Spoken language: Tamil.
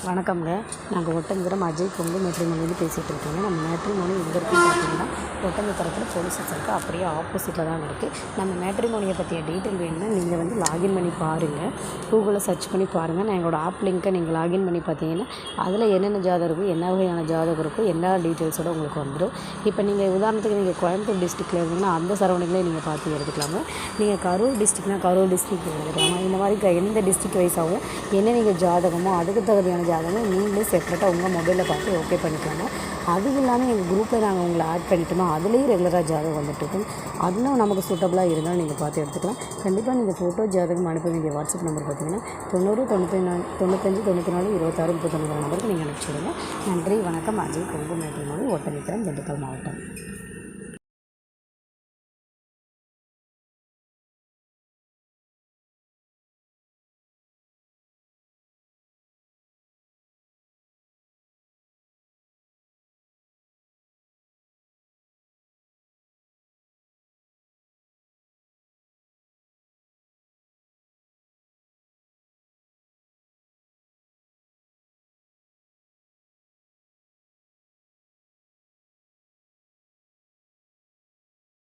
வணக்கம்ங்க. நாங்கள் ஒட்டன்சத்திரம் அஜய் கொங்கு மேட்ரிமோனிலேருந்து பேசிகிட்டு இருக்கோங்க. நம்ம மேட்ரிமோனி எங்கே இருக்குன்னு பார்த்தீங்கன்னா ஒட்டன்சத்திரத்தில் போலீஸ் ஸ்டேஷனுக்கு அப்படியே ஆப்போசிட்டில் தான் இருக்குது. நம்ம மேட்ரிமோனியை பற்றிய டீட்டெயில் வேணும்னா நீங்கள் வந்து லாகின் பண்ணி பாருங்கள். கூகுளில் சர்ச் பண்ணி பாருங்கள். நான் எங்களோட ஆப் லிங்க்கை நீங்கள் லாகின் பண்ணி பார்த்தீங்கன்னா அதில் என்னென்ன ஜாதகம் இருக்கோ, என்ன வகையான ஜாதகம் இருக்கோ, எல்லா டீட்டெயில்ஸோடு உங்களுக்கு வந்துடும். இப்போ நீங்கள் உதாரணத்துக்கு நீங்கள் கோயம்புத்தூர் டிஸ்ட்ரிக்டில் இருந்தீங்கன்னா அந்த சரௌண்டிங்லேயே நீங்கள் பார்த்து எடுத்துக்கலாங்க. நீங்கள் கரூர் டிஸ்ட்ரிக்ட்னால் கரூர் டிஸ்ட்ரிக்ட் எடுத்துக்கலாமா. இந்த மாதிரி எந்த டிஸ்ட்ரிக்ட் வைஸாகவும் என்ன நீங்கள் ஜாதகமோ அதுக்கு தகுதியான ஜாதகம் நீங்களே செப்பரேட்டாக உங்கள் மொபைலில் பார்த்து ஓகே பண்ணிக்கலாங்க. அது இல்லாமல் எங்கள் குரூப்பில் நாங்கள் உங்களை ஆட் பண்ணிட்டோமோ அதுலேயும் ரெகுலராக ஜாதகம் வந்துட்டுருக்கும். அதுவும் நமக்கு சூட்டபுளாக இருந்தாலும் நீங்கள் பார்த்து எடுத்துக்கலாம். கண்டிப்பாக நீங்கள் ஃபோட்டோ ஜாதகம் அனுப்ப வேண்டிய வாட்ஸ்அப் நம்பர் பார்த்தீங்கன்னா 90 95 94 26 36 நம்பருக்கு நீங்கள் அனுப்பிச்சி விடுங்க. நன்றி, வணக்கம். அஜய் கொங்கு மேட்ரிமோனி, ஒட்டன்சத்திரம், திண்டுக்கல் மாவட்டம்.